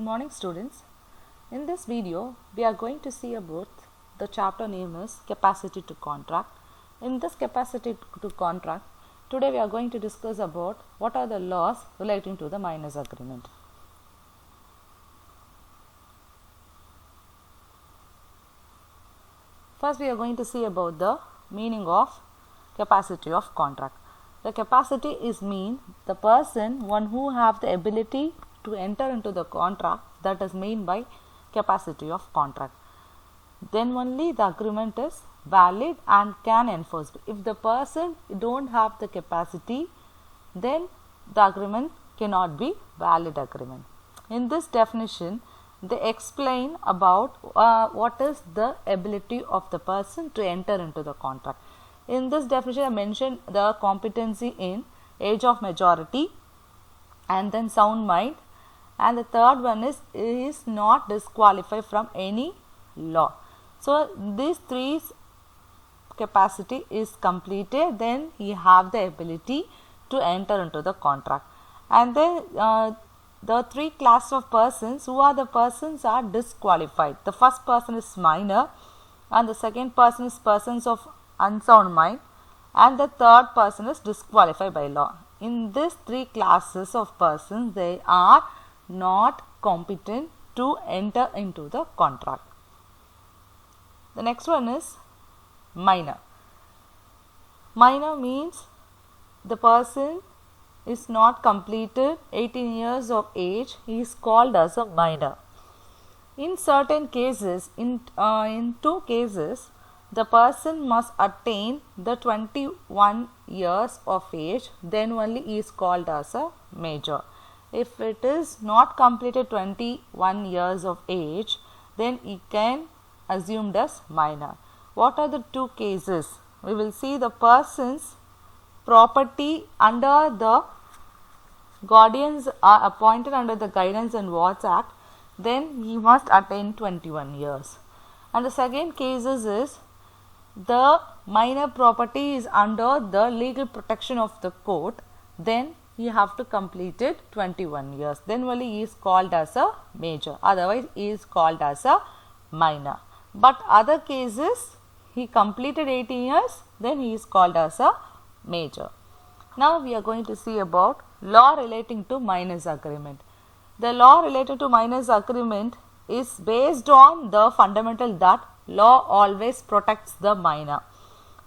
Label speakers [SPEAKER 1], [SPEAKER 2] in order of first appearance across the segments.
[SPEAKER 1] Good morning students. In this video we are going to see about the chapter name is capacity to contract. In this capacity to contract, today we are going to discuss about what are the laws relating to the miners agreement. First we are going to see about the meaning of capacity of contract. The capacity is mean the person one who have the ability to enter into the contract, that is mean by capacity of contract. Then only the agreement is valid and can enforce. If the person don't have the capacity, then the agreement cannot be valid agreement. In this definition, they explain about what is the ability of the person to enter into the contract. In this definition, I mentioned the competency in age of majority and then sound mind, and the third one is not disqualified from any law. So these three capacity is completed, then he have the ability to enter into the contract. And then the three classes of persons, who are the persons are disqualified. The first person is minor, and the second person is persons of unsound mind, and the third person is disqualified by law. In these three classes of persons, they are not competent to enter into the contract. The next one is minor. Minor means the person is not completed 18 years of age, he is called as a minor. In certain cases, in two cases, the person must attain the 21 years of age, then only he is called as a major. If it is not completed 21 years of age, then he can assumed as minor. What are the two cases? We will see the person's property under the guardians are appointed under the Guidance and Wards Act, then he must attain 21 years. And the second cases is the minor property is under the legal protection of the court, then he have to complete it 21 years. Then only he is called as a major, otherwise he is called as a minor. But other cases, he completed 18 years, then he is called as a major. Now we are going to see about law relating to miners agreement. The law related to miners agreement is based on the fundamental that law always protects the minor.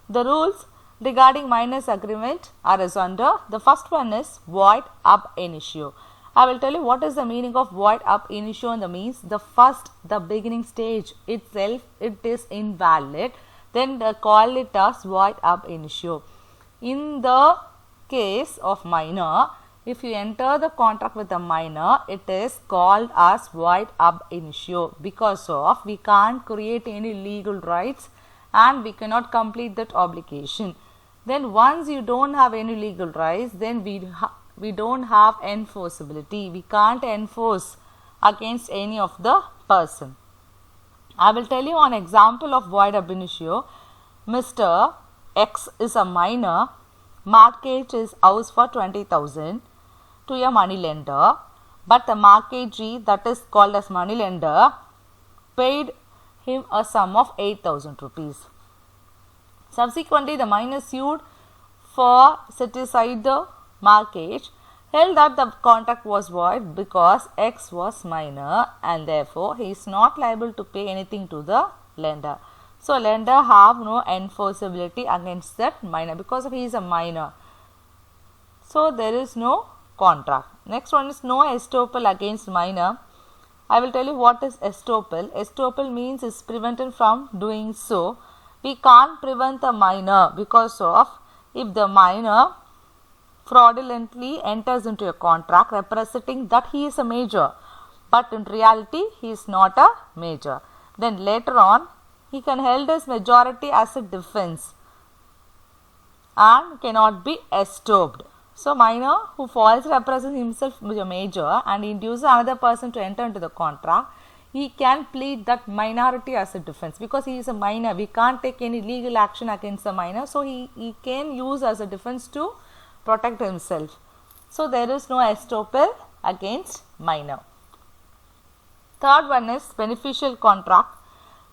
[SPEAKER 1] The rules regarding miners agreement are as under. The first one is void ab initio. I will tell you what is the meaning of void ab initio, and the means the beginning stage itself it is invalid, then they call it as void ab initio. In the case of minor, if you enter the contract with a minor, it is called as void ab initio, because of we can't create any legal rights and we cannot complete that obligation. Then once you don't have any legal rights, then we don't have enforceability. We can't enforce against any of the person. I will tell you an example of void ab initio. Mr. X is a minor, mortgage his house for 20,000 to a money lender, but the mortgagee, that is called as money lender, paid him a sum of 8,000 rupees. Subsequently, the minor sued for set aside the mortgage, held that the contract was void because X was minor and therefore he is not liable to pay anything to the lender. So lender have no enforceability against that minor because he is a minor. So there is no contract. Next one is no estoppel against minor. I will tell you what is estoppel. Estoppel means is prevented from doing so. We can't prevent the minor because of if the minor fraudulently enters into a contract representing that he is a major, but in reality he is not a major. Then later on he can hold his majority as a defense and cannot be estopped. So minor who falsely represents himself as a major and induces another person to enter into the contract, he can plead that minority as a defense because he is a minor. We can't take any legal action against the minor, so he can use as a defense to protect himself. So there is no estoppel against minor. Third one is beneficial contract.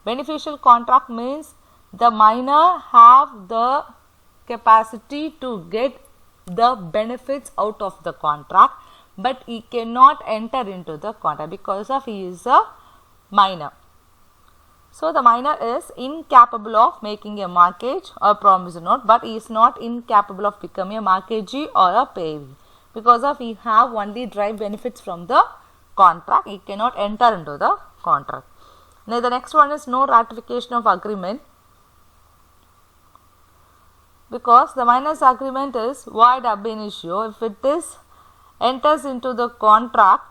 [SPEAKER 1] Beneficial contract means the minor have the capacity to get the benefits out of the contract, but he cannot enter into the contract because of he is a minor. So the minor is incapable of making a mortgage or promissory note, but he is not incapable of becoming a mortgagee or a payee because of he have only derived benefits from the contract. He cannot enter into the contract. Now the next one is no ratification of agreement, because the minor's agreement is void ab initio. If it is enters into the contract,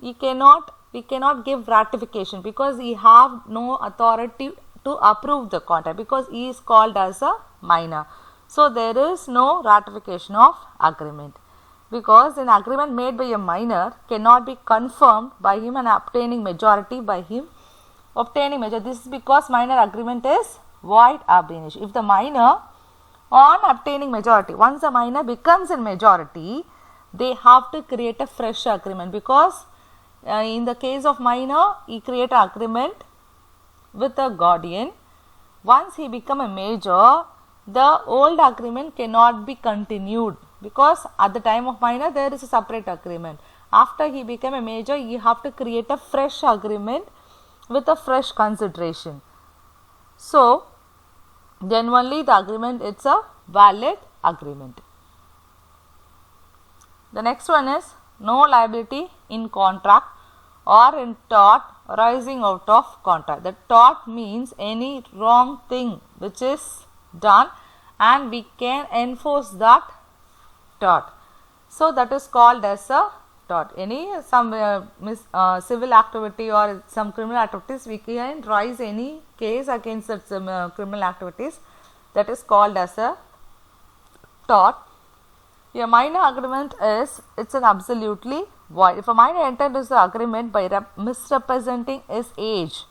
[SPEAKER 1] we cannot give ratification because he have no authority to approve the contract because he is called as a minor. So there is no ratification of agreement, because an agreement made by a minor cannot be confirmed by him and obtaining majority by him obtaining majority. This is because minor agreement is void ab initio. If the minor on obtaining majority, once the minor becomes in majority, they have to create a fresh agreement, because in the case of minor, he create an agreement with a guardian. Once he become a major, the old agreement cannot be continued, because at the time of minor there is a separate agreement. After he became a major, you have to create a fresh agreement with a fresh consideration. So then only the agreement it's a valid agreement. The next one is no liability in contract or in tort arising out of contract. The tort means any wrong thing which is done and we can enforce that tort. So that is called as a tort. Any civil activity or some criminal activities, we can raise any case against such criminal activities, that is called as a tort. A minor agreement is, it's an absolutely void. If a minor entered into the agreement by misrepresenting his age,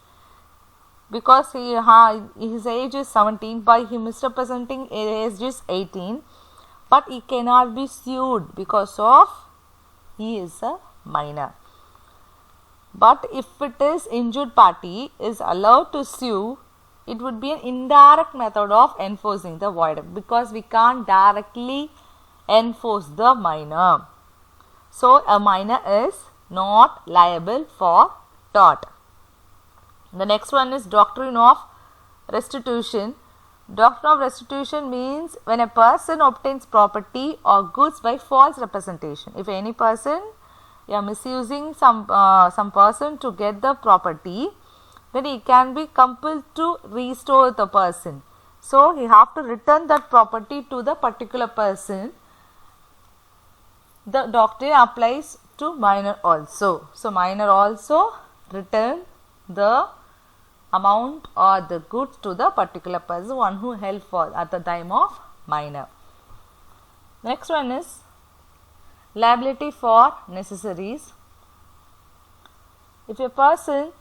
[SPEAKER 1] because his age is 17, by him misrepresenting his age is 18, but he cannot be sued because of he is a minor. But if it is injured party is allowed to sue, it would be an indirect method of enforcing the void, because we can't directly enforce the minor. So a minor is not liable for tort. The next one is doctrine of restitution. Doctrine of restitution means when a person obtains property or goods by false representation. If any person misusing some person to get the property, then he can be compelled to restore the person. So he have to return that property to the particular person. The doctrine applies to minor also. So minor also return the amount or the goods to the particular person, one who held for at the time of minor. Next one is liability for necessaries. If a person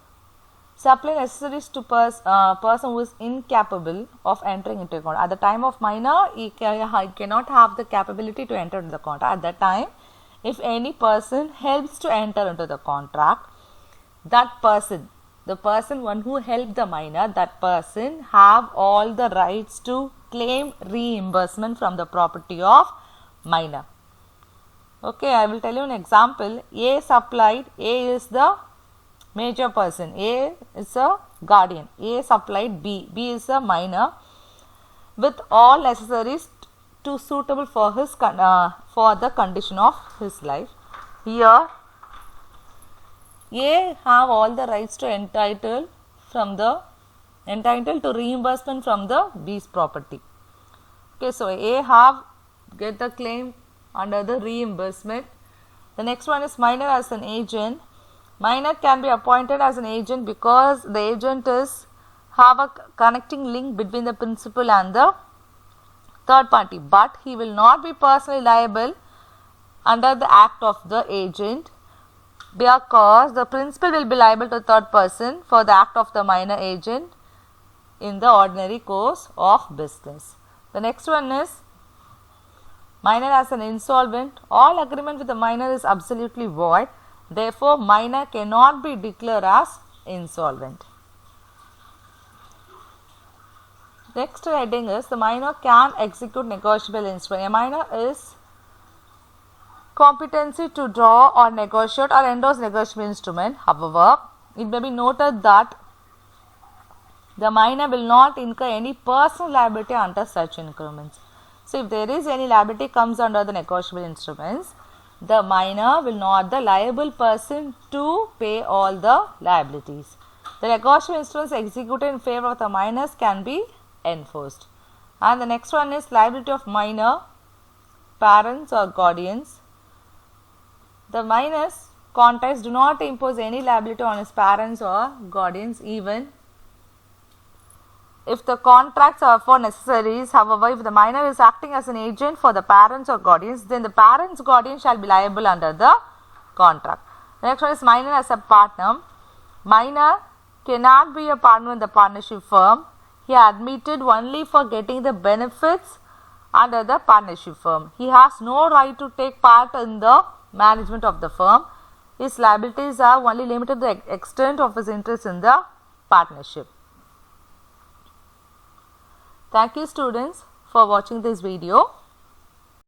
[SPEAKER 1] supply necessaries to person who is incapable of entering into a contract, at the time of minor he cannot have the capability to enter into the contract. At that time, if any person helps to enter into the contract, that person, the person one who helped the minor, that person have all the rights to claim reimbursement from the property of minor. Okay, I will tell you an example. A supplied, A is the major person, A is a guardian, A supplied B, B is a minor with all necessaries to suitable for his for the condition of his life. Here A have all the rights to entitled to reimbursement from the B's property. Okay, so A have get the claim under the reimbursement. The next one is minor as an agent. Minor can be appointed as an agent because the agent is have a connecting link between the principal and the third party, but he will not be personally liable under the act of the agent, because the principal will be liable to the third person for the act of the minor agent in the ordinary course of business. The next one is minor as an insolvent. All agreement with the minor is absolutely void. Therefore, minor cannot be declared as insolvent. Next heading is the minor can execute negotiable instrument. A minor is competency to draw or negotiate or endorse negotiable instrument. However, it may be noted that the minor will not incur any personal liability under such increments. So, if there is any liability comes under the negotiable instruments, the minor will not the liable person to pay all the liabilities. The negotiable instruments executed in favor of the minors can be enforced. And the next one is liability of minor, parents or guardians. The minor's contracts do not impose any liability on his parents or guardians even if the contracts are for necessaries. However, if the minor is acting as an agent for the parents or guardians, then the parents guardian shall be liable under the contract. The next one is minor as a partner. Minor cannot be a partner in the partnership firm. He is admitted only for getting the benefits under the partnership firm. He has no right to take part in the management of the firm. His liabilities are only limited to the extent of his interest in the partnership. Thank you students for watching this video.